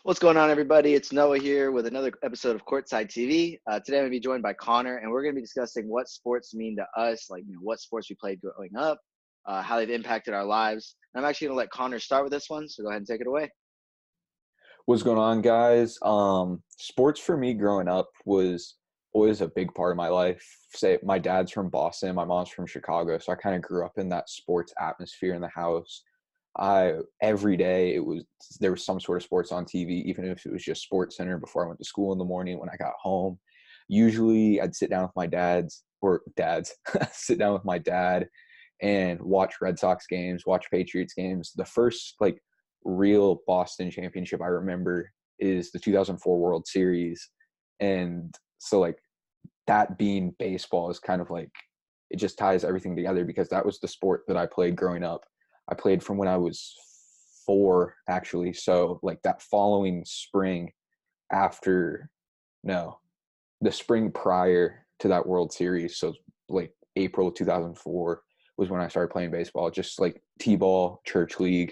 What's going on, everybody? It's Noah here with another episode of Courtside TV. Today, I'm going to be joined by Connor, and we're going to be discussing what sports mean to us, like what sports we played growing up, how they've impacted our lives. And I'm actually going to let Connor start with this one, so go ahead and take it away. What's going on, guys? Sports for me growing up was always a big part of my life. Say, my dad's from Boston, my mom's from Chicago, so I kind of grew up in that sports atmosphere in the house. I every day there was some sort of sports on TV, even if it was just Sports Center before I went to school in the morning. When I got home, usually I'd sit down with my sit down with my dad and watch Red Sox games, watch Patriots games. The first real Boston championship I remember is the 2004 World Series. And so that being baseball is kind of like, it just ties everything together because that was the sport that I played growing up. I played from when I was 4, actually. So like that following spring after, no, the spring prior to that World Series. So like April 2004 was when I started playing baseball, just like T-ball, church league.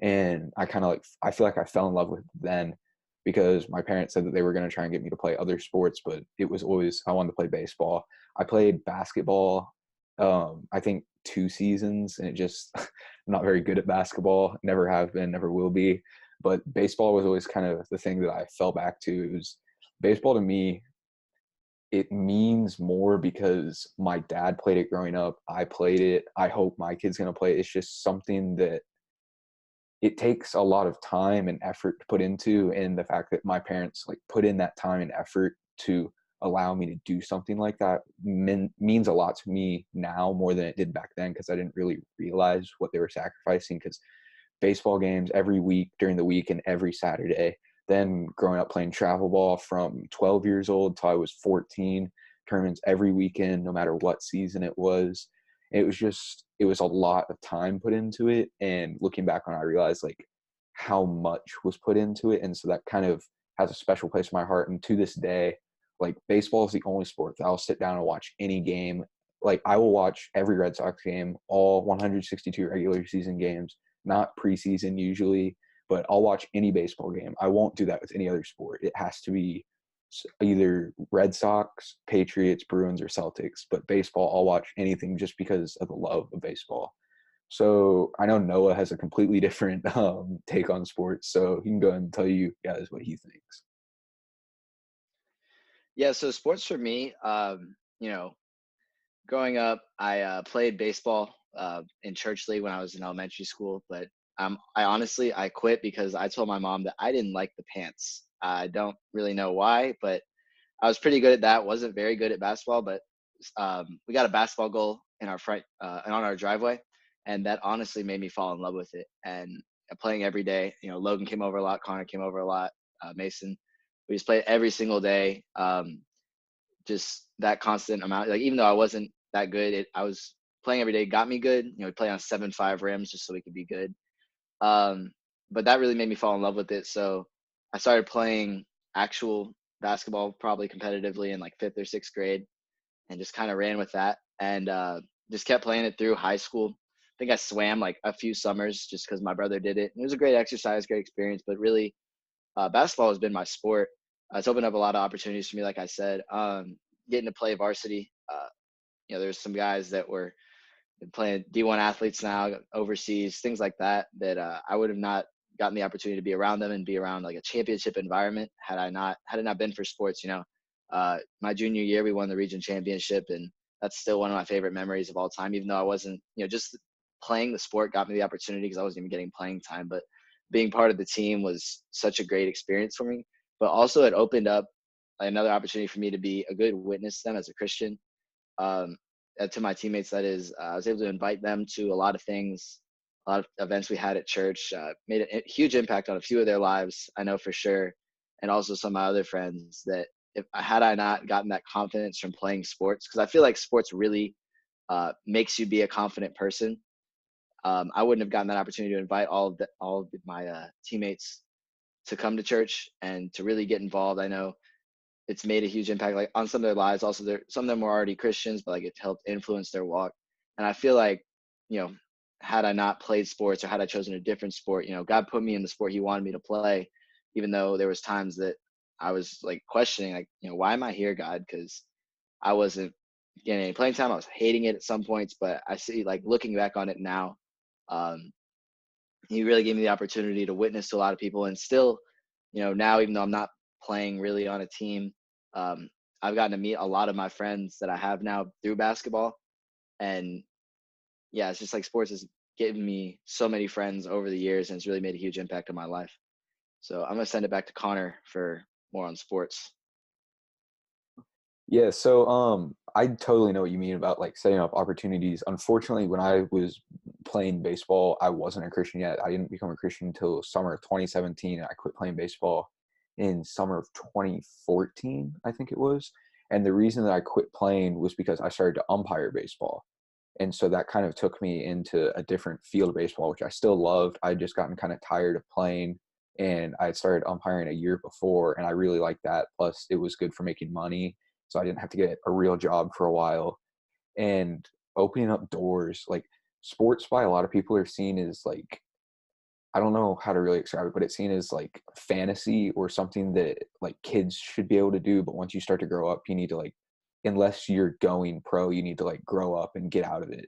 And I feel like I fell in love with it then because my parents said that they were going to try and get me to play other sports, but it was always, I wanted to play baseball. I played basketball, I think 2 seasons, and I'm not very good at basketball. Never have been, never will be. But baseball was always kind of the thing that I fell back to. It was baseball to me. It means more because my dad played it growing up. I played it. I hope my kid's going to play it. It's just something that it takes a lot of time and effort to put into, and the fact that my parents put in that time and effort to allow me to do something like that means a lot to me now more than it did back then, because I didn't really realize what they were sacrificing. Because baseball games every week during the week and every Saturday. Then growing up playing travel ball from 12 years old till I was 14, tournaments every weekend, no matter what season it was. It was a lot of time put into it. And looking back on it, I realized how much was put into it. And so that kind of has a special place in my heart. And to this day, baseball is the only sport that I'll sit down and watch any game. I will watch every Red Sox game, all 162 regular season games, not preseason usually, but I'll watch any baseball game. I won't do that with any other sport. It has to be either Red Sox, Patriots, Bruins, or Celtics. But baseball, I'll watch anything just because of the love of baseball. So I know Noah has a completely different take on sports, so he can go ahead and tell you guys what he thinks. Yeah, so sports for me, growing up, I played baseball in church league when I was in elementary school, but I quit because I told my mom that I didn't like the pants. I don't really know why, but I was pretty good at that. Wasn't very good at basketball, but we got a basketball goal in our front and on our driveway, and that honestly made me fall in love with it. And playing every day, Logan came over a lot, Connor came over a lot, Mason. We just played every single day. Just that constant amount. Like even though I wasn't that good, I was playing every day. Got me good. We play on 7-5 rims just so we could be good. Um, but that really made me fall in love with it. So I started playing actual basketball probably competitively in like 5th or 6th grade, and just kind of ran with that, and just kept playing it through high school. I think I swam like a few summers just because my brother did it. It was a great exercise, great experience, but really basketball has been my sport. It's opened up a lot of opportunities for me, like I said. Getting to play varsity. There's some guys that were playing D1 athletes now overseas, things like that, that I would have not gotten the opportunity to be around them and be around like a championship environment had it not been for sports. My junior year, we won the region championship, and that's still one of my favorite memories of all time, even though I wasn't, just playing the sport got me the opportunity because I wasn't even getting playing time. But being part of the team was such a great experience for me. But also, it opened up another opportunity for me to be a good witness to them as a Christian. Um, to my teammates, that is, I was able to invite them to a lot of things, a lot of events we had at church. Made a huge impact on a few of their lives, I know for sure, and also some of my other friends. That if had I not gotten that confidence from playing sports, because I feel like sports really makes you be a confident person. I wouldn't have gotten that opportunity to invite all of my teammates to come to church and to really get involved. I know it's made a huge impact like on some of their lives. Also, some of them were already Christians, but like it helped influence their walk. And I feel like, you know, had I not played sports or had I chosen a different sport, God put me in the sport He wanted me to play. even though there was times that I was like questioning, like, why am I here, God? Because I wasn't getting any playing time. I was hating it at some points, but I see, like, looking back on it now, um, he really gave me the opportunity to witness to a lot of people. And still, now, even though I'm not playing really on a team, um, I've gotten to meet a lot of my friends that I have now through basketball. And yeah, it's just like sports has given me so many friends over the years, and it's really made a huge impact on my life. So I'm gonna send it back to Connor for more on sports. Yeah, so I totally know what you mean about like setting up opportunities. Unfortunately, when I was playing baseball, I wasn't a Christian yet. I didn't become a Christian until summer of 2017. I quit playing baseball in summer of 2014, I think it was. And the reason that I quit playing was because I started to umpire baseball. And so that kind of took me into a different field of baseball, which I still loved. I'd just gotten kind of tired of playing, and I had started umpiring a year before, and I really liked that. Plus, it was good for making money, so I didn't have to get a real job for a while. And opening up doors, like sports by a lot of people are seen as like, I don't know how to really describe it, but it's seen as like fantasy or something that like kids should be able to do. But once you start to grow up, you need to like, unless you're going pro, you need to like grow up and get out of it.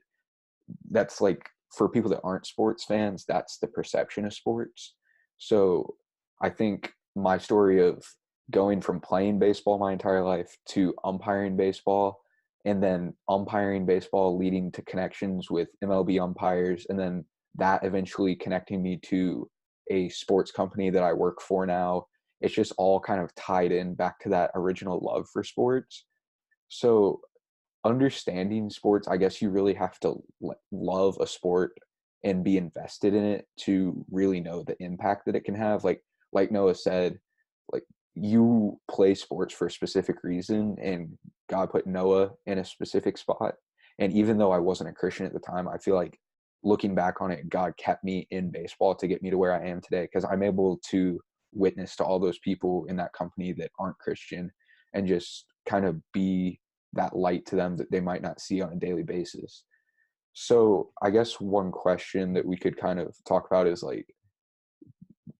That's like, for people that aren't sports fans, that's the perception of sports. So I think my story of going from playing baseball my entire life to umpiring baseball, and then umpiring baseball leading to connections with MLB umpires, and then that eventually connecting me to a sports company that I work for now. It's just all kind of tied in back to that original love for sports. So understanding sports, I guess you really have to love a sport and be invested in it to really know the impact that it can have. Like Noah said, like you play sports for a specific reason, and God put Noah in a specific spot. And even though I wasn't a Christian at the time, I feel like looking back on it, God kept me in baseball to get me to where I am today, because I'm able to witness to all those people in that company that aren't Christian and just kind of be that light to them that they might not see on a daily basis. So I guess one question that we could kind of talk about is like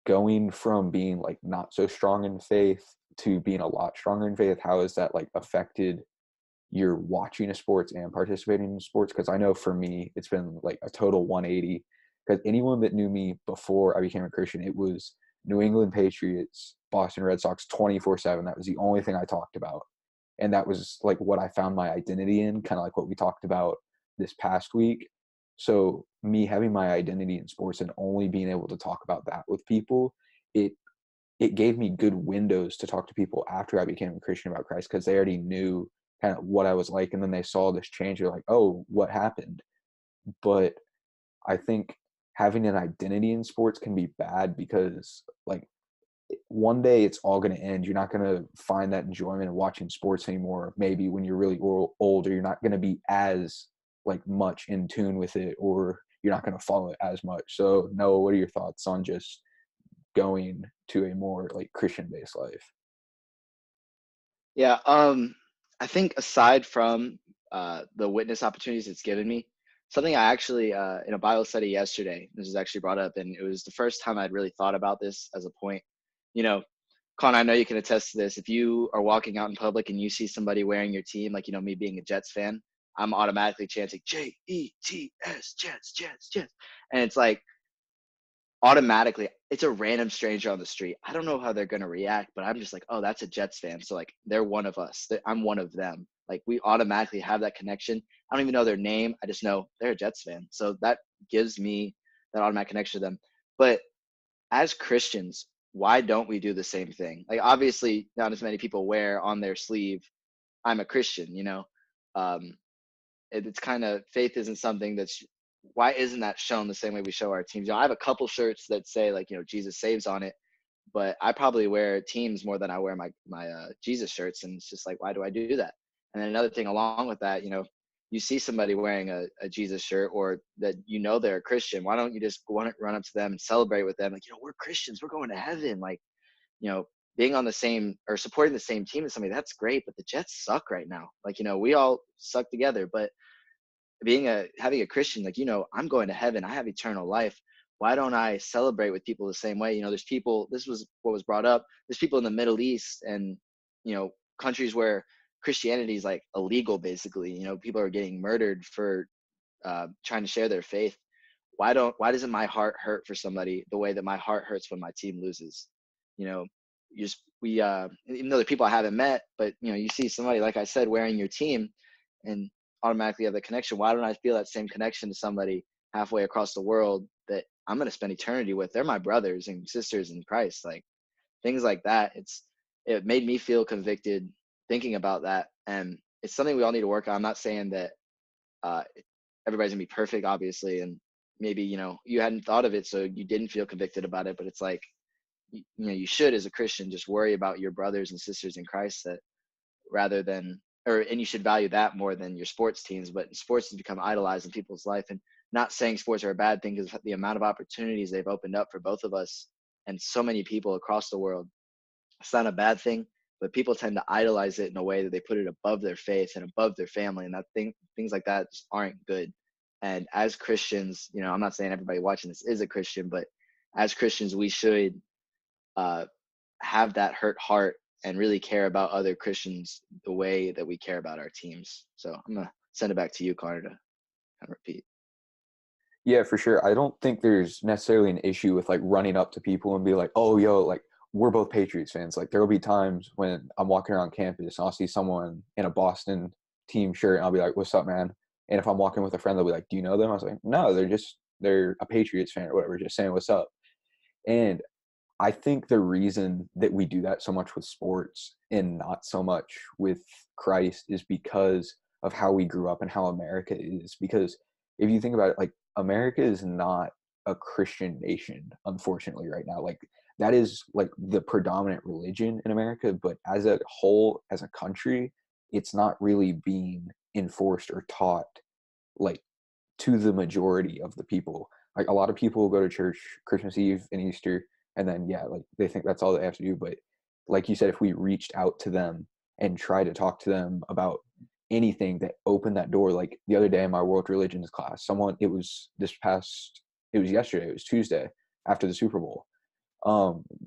going from being like not so strong in faith to being a lot stronger in faith. How has that like affected your watching of sports and participating in sports? Because I know for me, it's been like a total 180. Because anyone that knew me before I became a Christian, it was New England Patriots, Boston Red Sox 24/7. That was the only thing I talked about. And that was like what I found my identity in, kind of like what we talked about this past week. So me having my identity in sports and only being able to talk about that with people, it it gave me good windows to talk to people after I became a Christian about Christ, because they already knew kind of what I was like, and then they saw this change. They're like, "Oh, what happened?" But I think having an identity in sports can be bad, because like one day it's all going to end. You're not going to find that enjoyment of watching sports anymore. Maybe when you're really older, you're not going to be as like much in tune with it, or you're not going to follow it as much. So Noah, what are your thoughts on just going to a more like Christian based life? Yeah, I think aside from the witness opportunities it's given me, something I actually in a Bible study yesterday, this was actually brought up, and it was the first time I'd really thought about this as a point. You know, Con, I know you can attest to this. If you are walking out in public and you see somebody wearing your team, like, me being a Jets fan, I'm automatically chanting Jets, Jets, Jets, Jets. And it's like automatically, it's a random stranger on the street. I don't know how they're going to react, but I'm just like, oh, that's a Jets fan. So, like, they're one of us. I'm one of them. Like, we automatically have that connection. I don't even know their name. I just know they're a Jets fan. So that gives me that automatic connection to them. But as Christians, why don't we do the same thing? Like, obviously, not as many people wear on their sleeve, I'm a Christian. Um, it's kind of, faith isn't something that's, why isn't that shown the same way we show our teams? I have a couple shirts that say, like, Jesus saves on it, but I probably wear teams more than I wear my Jesus shirts, and it's just like, why do I do that? And then another thing along with that, you see somebody wearing a Jesus shirt, or that they're a Christian. Why don't you just run up to them and celebrate with them? Like, we're Christians, we're going to heaven. Like, you know, being on the same or supporting the same team as somebody, that's great. But the Jets suck right now. Like, we all suck together. But having a Christian, like, I'm going to heaven, I have eternal life. why don't I celebrate with people the same way? You know, there's people, this was what was brought up. There's people in the Middle East and, you know, countries where Christianity is like illegal, basically. You know, people are getting murdered for trying to share their faith. Why doesn't my heart hurt for somebody the way that my heart hurts when my team loses? You know, you just we even though the people I haven't met, but you know, you see somebody like I said wearing your team, and automatically have the connection. Why don't I feel that same connection to somebody halfway across the world that I'm going to spend eternity with? They're my brothers and sisters in Christ. Like things like that. It made me feel convicted thinking about that, and it's something we all need to work on. I'm not saying that uh, everybody's gonna be perfect, obviously, and maybe you know you hadn't thought of it, so you didn't feel convicted about it. But it's like you know you should, as a Christian, just worry about your brothers and sisters in Christ, that rather than and you should value that more than your sports teams. But sports has become idolized in people's life, and not saying sports are a bad thing, because the amount of opportunities they've opened up for both of us and so many people across the world, it's not a bad thing, but people tend to idolize it in a way that they put it above their faith and above their family, and things like that just aren't good. And as Christians, you know, I'm not saying everybody watching this is a Christian, but as Christians, we should uh, have that hurt heart and really care about other Christians the way that we care about our teams. So I'm gonna send it back to you, Connor, to kind of repeat. Yeah, for sure. I don't think there's necessarily an issue with like running up to people and be like, "Oh, yo, like we're both Patriots fans." Like there will be times when I'm walking around campus and I'll see someone in a Boston team shirt and I'll be like, "What's up, man?" And if I'm walking with a friend, they'll be like, "Do you know them?" I was like, "No, they're a Patriots fan or whatever, just saying what's up." And I think the reason that we do that so much with sports and not so much with Christ is because of how we grew up and how America is. Because if you think about it, like America is not a Christian nation, unfortunately, right now. Like that is like the predominant religion in America, but as a whole, as a country, it's not really being enforced or taught like to the majority of the people. Like a lot of people go to church Christmas Eve and Easter, and then yeah, like they think that's all they have to do. But like you said, if we reached out to them and tried to talk to them about anything that opened that door, like the other day in my world religions class, it was yesterday, it was Tuesday after the Super Bowl.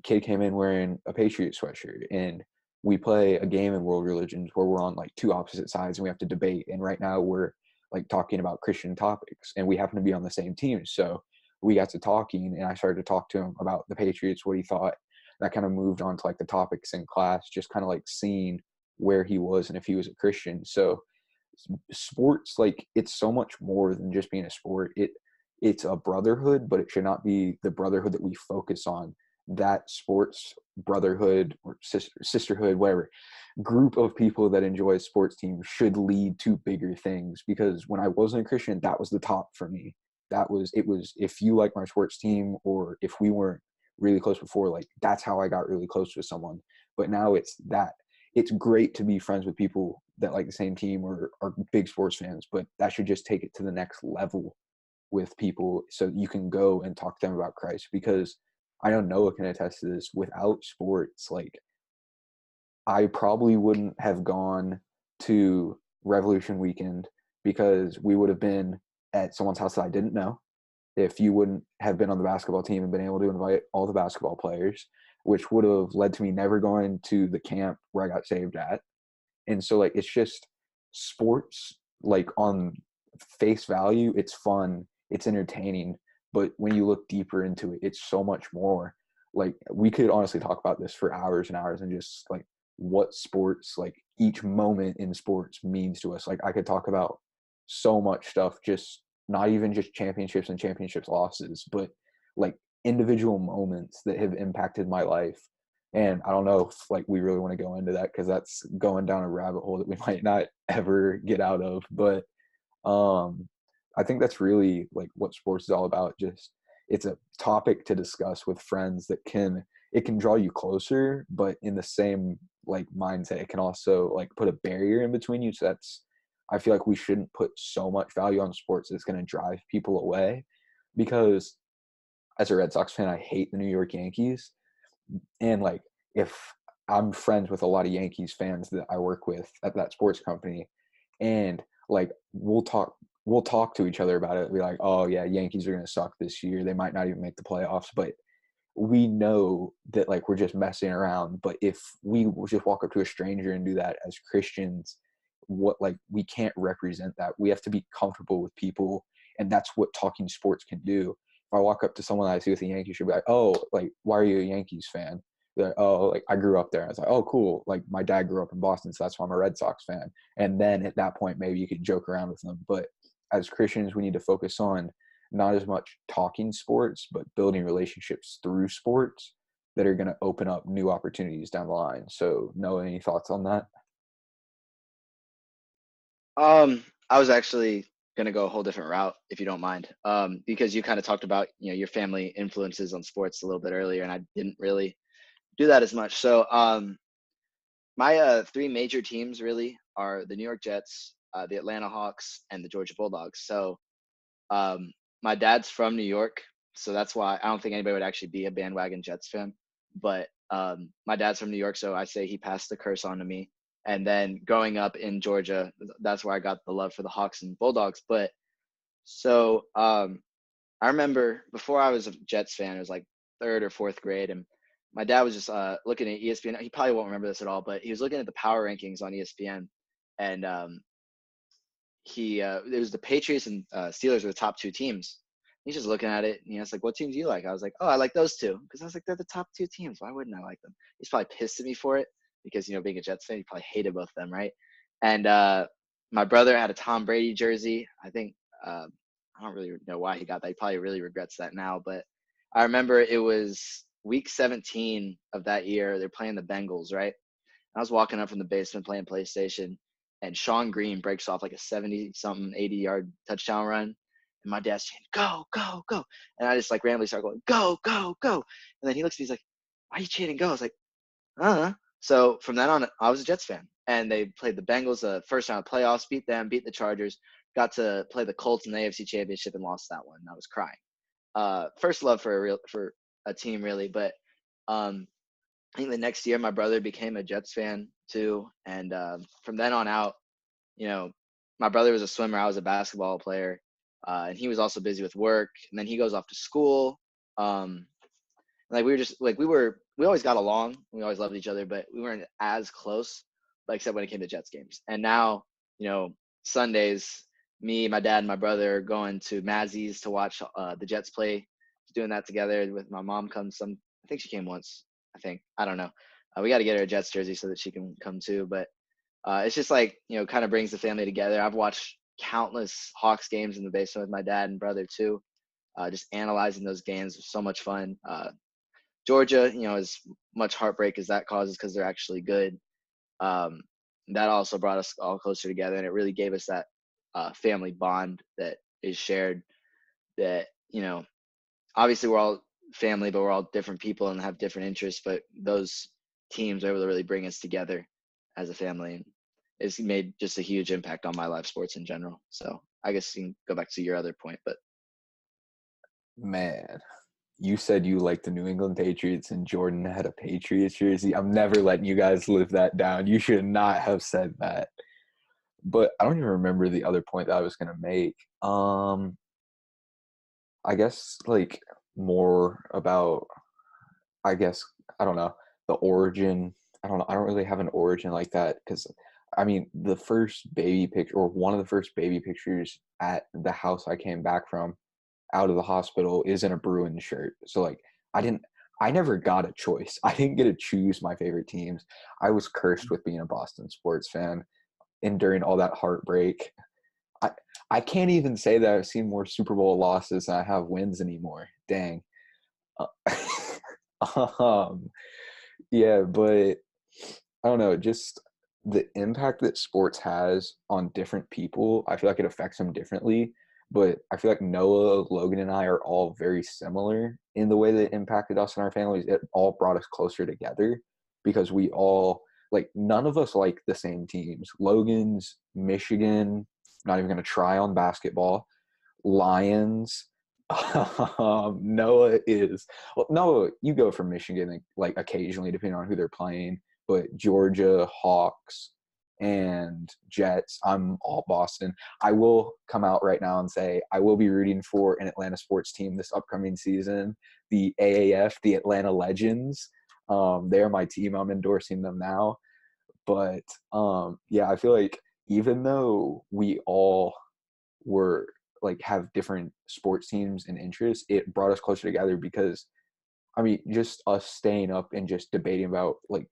Kid came in wearing a Patriot sweatshirt, and we play a game in world religions where we're on like two opposite sides and we have to debate. And right now we're like talking about Christian topics, and we happen to be on the same team. So we got to talking, and I started to talk to him about the Patriots, what he thought. That kind of moved on to like the topics in class, just kind of like seeing where he was and if he was a Christian. So sports, like it's so much more than just being a sport. It's a brotherhood, but it should not be the brotherhood that we focus on. That sports brotherhood or sisterhood, whatever group of people that enjoy sports teams should lead to bigger things. Because when I wasn't a Christian, that was the top for me. It was if you like my sports team, or if we weren't really close before, like that's how I got really close with someone. But now it's great to be friends with people that like the same team or are big sports fans, but that should just take it to the next level with people so you can go and talk to them about Christ. Because I know Noah can attest to this. Without sports, like I probably wouldn't have gone to Revolution Weekend because we would have been at someone's house that I didn't know. If you wouldn't have been on the basketball team and been able to invite all the basketball players, which would have led to me never going to the camp where I got saved at. And so like it's just sports, like on face value, it's fun, it's entertaining, but when you look deeper into it, it's so much more. Like we could honestly talk about this for hours and hours and just like what sports, like each moment in sports means to us. Like I could talk about so much stuff, just not even just championships and championships losses, but like individual moments that have impacted my life. And I don't know if like we really want to go into that because that's going down a rabbit hole that we might not ever get out of. But um, I think that's really like what sports is all about. Just it's a topic to discuss with friends that can draw you closer, but in the same like mindset, it can also like put a barrier in between you. So that's I feel like we shouldn't put so much value on sports that's going to drive people away. Because as a Red Sox fan, I hate the New York Yankees, and like if I'm friends with a lot of Yankees fans that I work with at that sports company, and like we'll talk we'll talk to each other about it. Be like, oh yeah, Yankees are going to suck this year. They might not even make the playoffs, but we know that like we're just messing around. But if we just walk up to a stranger and do that as Christians, what like we can't represent that. We have to be comfortable with people, and that's what talking sports can do. If I walk up to someone I see with a Yankees shirt, be like, oh, like why are you a Yankees fan? They're like, oh, like I grew up there. I was like, oh, cool. Like my dad grew up in Boston, so that's why I'm a Red Sox fan. And then at that point, maybe you could joke around with them. But as Christians, we need to focus on not as much talking sports, but building relationships through sports that are going to open up new opportunities down the line. So, Noah, any thoughts on that? I was actually gonna go a whole different route if you don't mind, because you kind of talked about your family influences on sports a little bit earlier, and I didn't really do that as much. So, my three major teams really are the New York Jets, the Atlanta Hawks, and the Georgia Bulldogs. So, um, my dad's from New York, so that's why I don't think anybody would actually be a bandwagon Jets fan. But my dad's from New York, so I say he passed the curse on to me. And then growing up in Georgia, that's where I got the love for the Hawks and Bulldogs. But so I remember before I was a Jets fan, it was like third or fourth grade, and my dad was just looking at ESPN. He probably won't remember this at all, but he was looking at the power rankings on ESPN, and it was the Patriots and Steelers were the top two teams. He's just looking at it, and he was like, "What teams do you like?" I was like, "Oh, I like those two," because I was like, "They're the top two teams. Why wouldn't I like them?" He's probably pissed at me for it because being a Jets fan, he probably hated both of them, right? And my brother had a Tom Brady jersey. I think I don't really know why he got that. He probably really regrets that now. But I remember it was week 17 of that year. They're playing the Bengals, right? I was walking up from the basement playing PlayStation, and Sean Green breaks off like a 70 something 80-yard touchdown run. And my dad's saying, "Go, go, go." And I just like randomly start going, "Go, go, go." And then he looks at me, he's like, "Why are you chanting go?" I was like, "Uh." So from then on, I was a Jets fan. And they played the Bengals the first round of playoffs, beat them, beat the Chargers, got to play the Colts in the AFC Championship and lost that one. I was crying. First love for a team really, but um, I think the next year my brother became a Jets fan too, and from then on out, you know, my brother was a swimmer, I was a basketball player, and he was also busy with work. And then he goes off to school. Um, like we were just like we always got along, we always loved each other, but we weren't as close, like except when it came to Jets games. And now, Sundays, me, my dad, and my brother are going to Mazzi's to watch the Jets play. Doing that together with my mom comes some. I think she came once. I don't know. We got to get her a Jets jersey so that she can come too. But it's just like kind of brings the family together. I've watched countless Hawks games in the basement with my dad and brother too. Just analyzing those games was so much fun. Georgia, as much heartbreak as that causes because they're actually good. Um, that also brought us all closer together, and it really gave us that family bond that is shared. That obviously we're all family, but we're all different people and have different interests. But those teams are able to really bring us together as a family, and it's made just a huge impact on my life, sports in general. So I guess you can go back to your other point, but Man, you said you liked the New England Patriots and Jordan had a Patriots jersey. I'm never letting you guys live that down. You should not have said that. But I don't even remember the other point that I was going to make. I guess like more about, I guess, I don't know, the origin. I don't know. I don't really have an origin like that because, I mean, the first baby picture or one of the first baby pictures at the house I came back from out of the hospital is in a Bruins shirt. So like I never got a choice. I didn't get to choose my favorite teams. I was cursed with being a Boston sports fan, enduring all that heartbreak. I I can't even say that I've seen more Super Bowl losses than I have wins anymore. Dang. Uh, um, yeah, but I don't know, just the impact that sports has on different people, I feel like it affects them differently. But I feel like Noah, Logan, and I are all very similar in the way that it impacted us and our families. It all brought us closer together because we all, like, none of us like the same teams. Logan's Michigan, not even going to try on basketball. Lions. Noah is, well, Noah, you go for Michigan, like occasionally, depending on who they're playing, but Georgia, Hawks. and Jets. I'm all Boston. I will come out right now and say I will be rooting for an Atlanta sports team this upcoming season, the AAF, the Atlanta Legends. They're my team. I'm endorsing them now. But yeah, I feel like even though we all were like have different sports teams and interests, it brought us closer together because I mean, just us staying up and just debating about like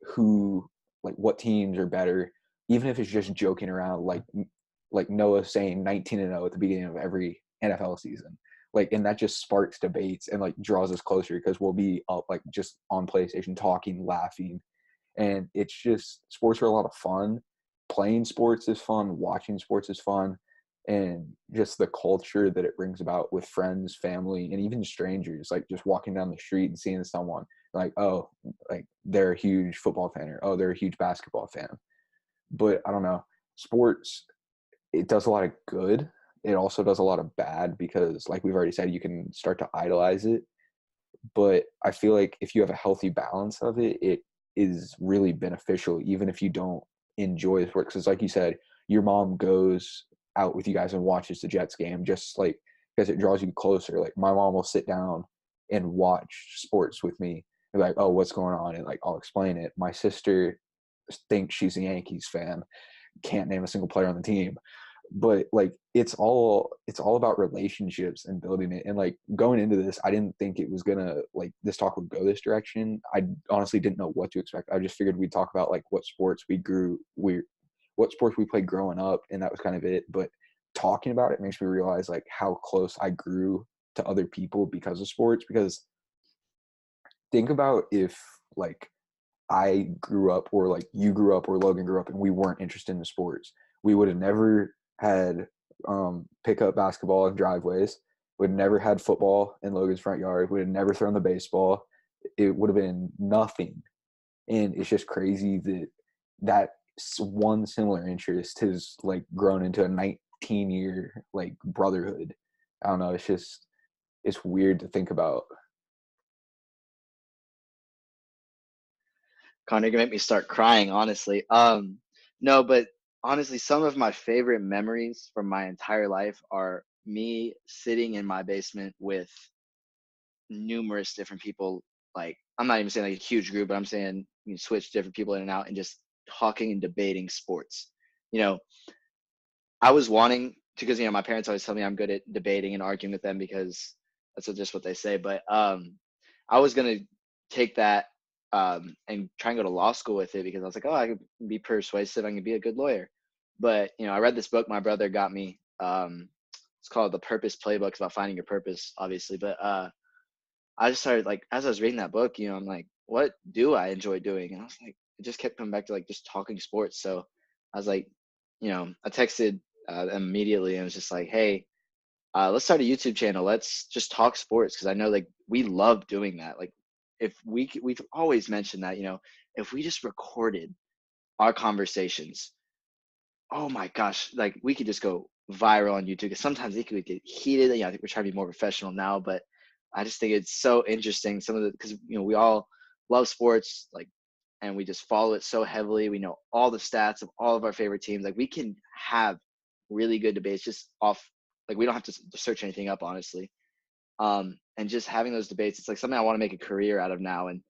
what teams are better, even if it's just joking around, like Noah saying 19-0 at the beginning of every NFL season, like, and that just sparks debates and like draws us closer because we'll be up like just on PlayStation talking, laughing, and it's just sports are a lot of fun. Playing sports is fun. Watching sports is fun. And just the culture that it brings about with friends, family, and even strangers, like just walking down the street and seeing someone like, oh, like they're a huge football fan or, oh, they're a huge basketball fan. But I don't know. Sports, it does a lot of good. It also does a lot of bad because, like we've already said, you can start to idolize it, but I feel like if you have a healthy balance of it, it is really beneficial, even if you don't enjoy the sport. Because, like you said, your mom goes out with you guys and watches the Jets game just like because it draws you closer. Like, my mom will sit down and watch sports with me and be like, oh, what's going on? And like, I'll explain it. My sister thinks she's a Yankees fan, can't name a single player on the team, but like it's all about relationships and building it. And like going into this, I didn't think it was gonna like this talk would go this direction. I honestly didn't know what to expect. I just figured we'd talk about like what sports we played growing up, and that was kind of it. But talking about it makes me realize like how close I grew to other people because of sports. Because think about if like I grew up or like you grew up or Logan grew up and we weren't interested in sports, we would have never had pickup basketball in driveways, would have never had football in Logan's front yard, would have never thrown the baseball. It would have been nothing. And it's just crazy that that one similar interest has like grown into a 19-year like brotherhood. I don't know. It's weird to think about. Conor, you're gonna make me start crying, honestly. No, but honestly, some of my favorite memories from my entire life are me sitting in my basement with numerous different people. Like, I'm not even saying like a huge group, but I'm saying you switch different people in and out and just talking and debating sports. You know, I was wanting to, because my parents always tell me I'm good at debating and arguing with them because just what they say. But I was gonna take that and try and go to law school with it because I was like, oh, I could be persuasive, I can be a good lawyer. But I read this book my brother got me. It's called The Purpose Playbook. It's about finding your purpose, obviously. But I just started, like, as I was reading that book, I'm like, what do I enjoy doing? And I was like, it just kept coming back to like just talking sports. So I was like, I texted immediately and was just like, hey, let's start a YouTube channel. Let's just talk sports because I know like we love doing that. Like, if we've always mentioned that, if we just recorded our conversations, oh my gosh, like we could just go viral on YouTube. Because sometimes it could get heated. I think we're trying to be more professional now, but I just think it's so interesting. Some of the because we all love sports, like, and we just follow it so heavily. We know all the stats of all of our favorite teams. Like, we can have really good debates just off. Like, we don't have to search anything up, honestly. And just having those debates, it's like something I want to make a career out of now. And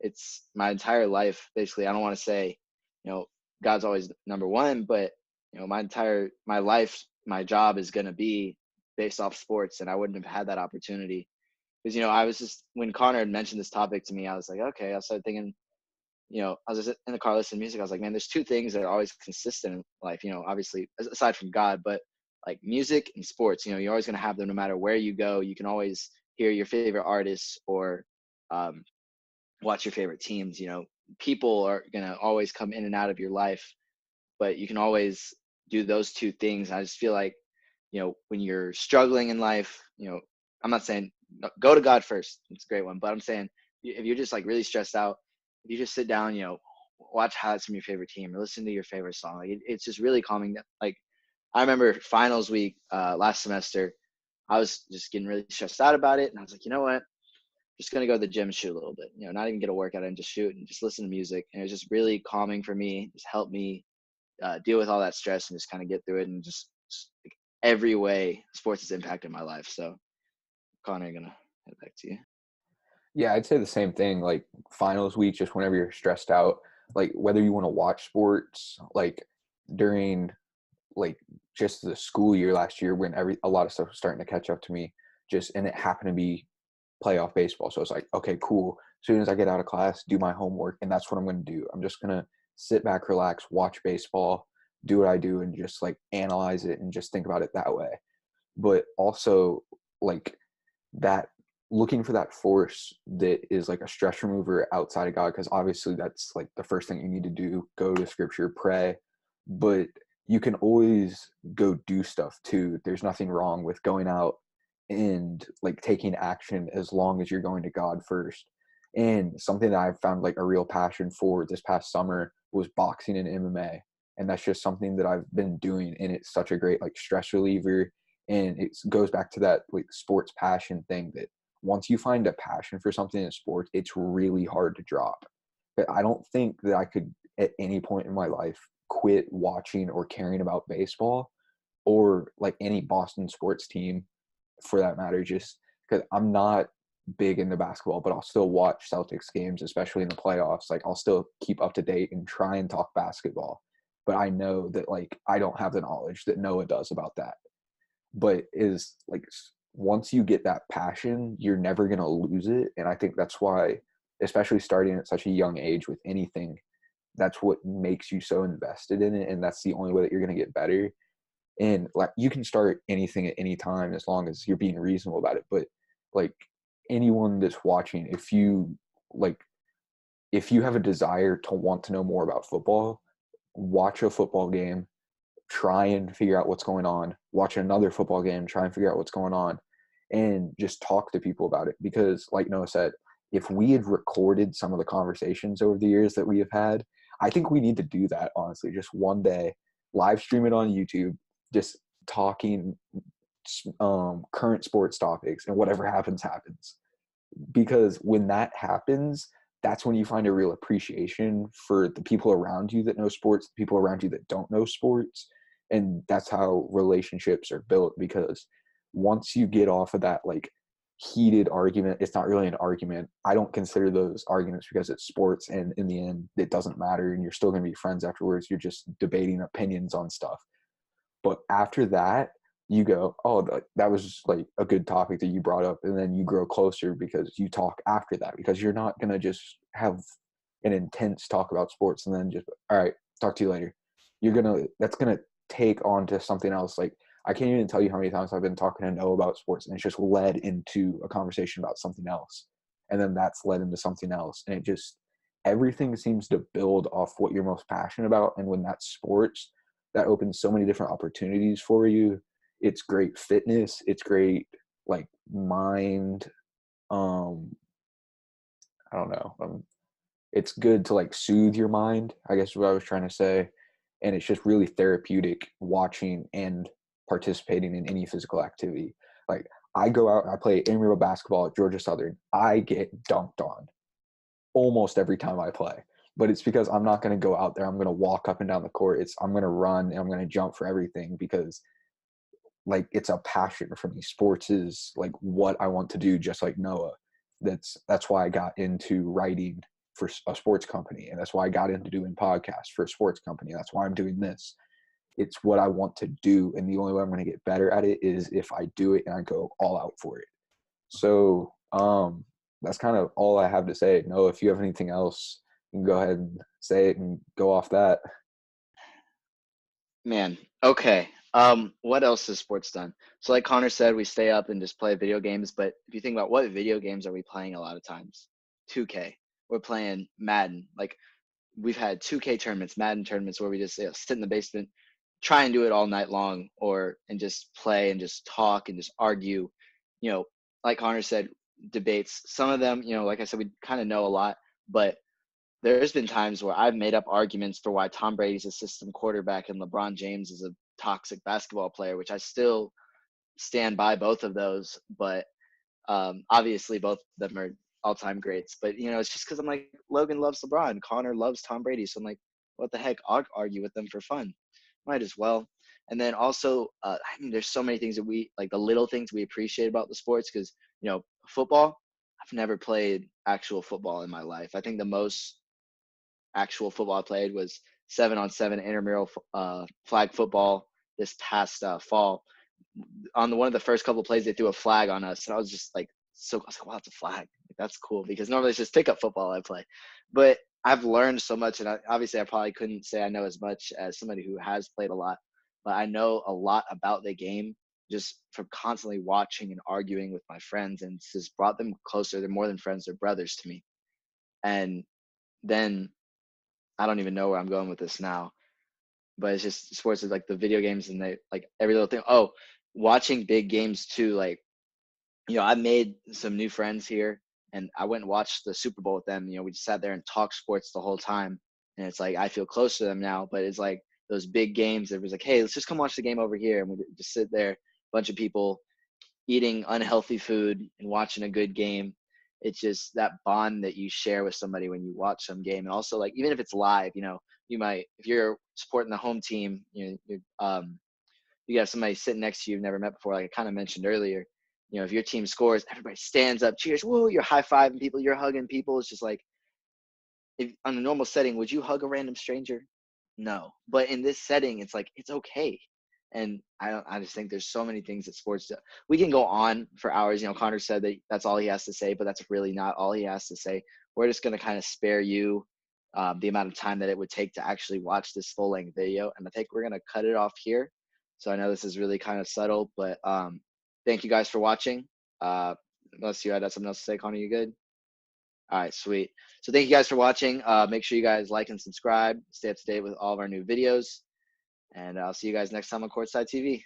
it's my entire life, basically. I don't want to say, you know, God's always number one, but my life, my job is going to be based off sports, and I wouldn't have had that opportunity because I was just when Connor had mentioned this topic to me, I was like, okay. I started thinking, I was just in the car listening to music. I was like, man, there's two things that are always consistent in life, obviously aside from God, but like music and sports. You're always going to have them no matter where you go. You can always hear your favorite artists or um, watch your favorite teams. People are going to always come in and out of your life, but you can always do those two things. I just feel like, when you're struggling in life, I'm not saying go to God first. It's a great one, but I'm saying if you're just like really stressed out, if you just sit down, watch highlights from your favorite team or listen to your favorite song, like it's just really calming. Like, I remember finals week last semester, I was just getting really stressed out about it, and I was like, you know what? Just gonna go to the gym and shoot a little bit. Not even get a workout and just shoot and just listen to music. And it was just really calming for me. Just helped me deal with all that stress and just kind of get through it, and just like, every way sports has impacted my life. So Connor, I'm gonna head back to you. Yeah, I'd say the same thing. Like finals week, just whenever you're stressed out, like whether you want to watch sports, like during like just the school year last year when a lot of stuff was starting to catch up to me, just and it happened to be playoff baseball. So it's like, okay, cool. As soon as I get out of class, do my homework, and that's what I'm going to do. I'm just going to sit back, relax, watch baseball, do what I do, and just like analyze it and just think about it that way. But also, like that looking for that force that is like a stress remover outside of God, because obviously that's like the first thing you need to do, go to scripture, pray, but you can always go do stuff too. There's nothing wrong with going out and like taking action as long as you're going to God first. And something that I've found like a real passion for this past summer was boxing and MMA. And that's just something that I've been doing, and it's such a great like stress reliever. And it goes back to that like sports passion thing, that once you find a passion for something in sports, it's really hard to drop. But I don't think that I could at any point in my life quit watching or caring about baseball or like any Boston sports team for that matter, just because I'm not big into basketball, but I'll still watch Celtics games, especially in the playoffs. Like I'll still keep up to date and try and talk basketball. But I know that like I don't have the knowledge that Noah does about that. But is like once you get that passion, you're never gonna lose it. And I think that's why, especially starting at such a young age with anything, that's what makes you so invested in it, and that's the only way that you're gonna get better. And like you can start anything at any time as long as you're being reasonable about it. But like anyone that's watching, like if you have a desire to want to know more about football, watch a football game, try and figure out what's going on, watch another football game, try and figure out what's going on, and just talk to people about it. Because like Noah said, if we had recorded some of the conversations over the years that we have had, I think we need to do that, honestly, just one day, live stream it on YouTube, just talking current sports topics, and whatever happens happens. Because when that happens, that's when you find a real appreciation for the people around you that know sports, the people around you that don't know sports. And that's how relationships are built. Because once you get off of that like heated argument, it's not really an argument. I don't consider those arguments, because it's sports, and in the end it doesn't matter, and you're still going to be friends afterwards. You're just debating opinions on stuff. But after that, you go, oh, that was like a good topic that you brought up. And then you grow closer because you talk after that, because you're not going to just have an intense talk about sports and then just, all right, talk to you later. That's going to take on to something else. Like, I can't even tell you how many times I've been talking to Noah about sports, and it's just led into a conversation about something else. And then that's led into something else. And it just, everything seems to build off what you're most passionate about. And when that's sports, that opens so many different opportunities for you. It's great fitness. It's great like mind. Um, I don't know. It's good to like soothe your mind, I guess is what I was trying to say. And it's just really therapeutic watching and participating in any physical activity. Like I go out, I play intramural basketball at Georgia Southern. I get dunked on almost every time I play. But it's because I'm not going to go out there. I'm going to walk up and down the court. I'm going to run and I'm going to jump for everything, because like it's a passion for me. Sports is like what I want to do, just like Noah. That's why I got into writing for a sports company, and that's why I got into doing podcasts for a sports company. That's why I'm doing this. It's what I want to do, and the only way I'm going to get better at it is if I do it and I go all out for it. So that's kind of all I have to say. Noah, if you have anything else, you can go ahead and say it and go off that. Man, okay. What else has sports done? So like Connor said, we stay up and just play video games, but if you think about what video games are we playing a lot of times? 2K. We're playing Madden. Like we've had 2K tournaments, Madden tournaments where we just sit in the basement, try and do it all night long, or and just play and just talk and just argue. You know, like Connor said, debates. Some of them, like I said, we kind of know a lot, but there's been times where I've made up arguments for why Tom Brady's a system quarterback and LeBron James is a toxic basketball player, which I still stand by both of those. But obviously, both of them are all-time greats. But it's just because I'm like, Logan loves LeBron, Connor loves Tom Brady, so I'm like, What the heck? I'll argue with them for fun. Might as well. And then also, I mean, there's so many things that we like, the little things we appreciate about the sports, because football. I've never played actual football in my life. I think the most actual football I played was 7-on-7 intramural flag football this past fall. On one of the first couple of plays, they threw a flag on us, and I was just like, so I was like, wow, it's a flag. Like, that's cool, because normally it's just pickup football I play. But I've learned so much, and obviously I probably couldn't say I know as much as somebody who has played a lot, but I know a lot about the game just from constantly watching and arguing with my friends, and it's just brought them closer. They're more than friends; they're brothers to me. And then I don't even know where I'm going with this now, but it's just sports is like the video games, and they like every little thing. Oh, watching big games too. Like, I made some new friends here, and I went and watched the Super Bowl with them. We just sat there and talked sports the whole time. And it's like I feel close to them now, but it's like those big games. It was like, hey, let's just come watch the game over here. And we just sit there, bunch of people eating unhealthy food and watching a good game. It's just that bond that you share with somebody when you watch some game. And also, like, even if it's live, you might, if you're supporting the home team, you got somebody sitting next to you you've never met before, like I kind of mentioned earlier. If your team scores, everybody stands up, cheers, whoa, you're high-fiving people, you're hugging people. It's just like, if on a normal setting, would you hug a random stranger? No. But in this setting, it's like it's okay. And I just think there's so many things that sports do. We can go on for hours. Connor said that that's all he has to say, but that's really not all he has to say. We're just going to kind of spare you the amount of time that it would take to actually watch this full length video. And I think we're going to cut it off here. So I know this is really kind of subtle, but thank you guys for watching. Unless you had something else to say, Connor, you good? All right, sweet. So thank you guys for watching. Make sure you guys like and subscribe. Stay up to date with all of our new videos. And I'll see you guys next time on Courtside TV.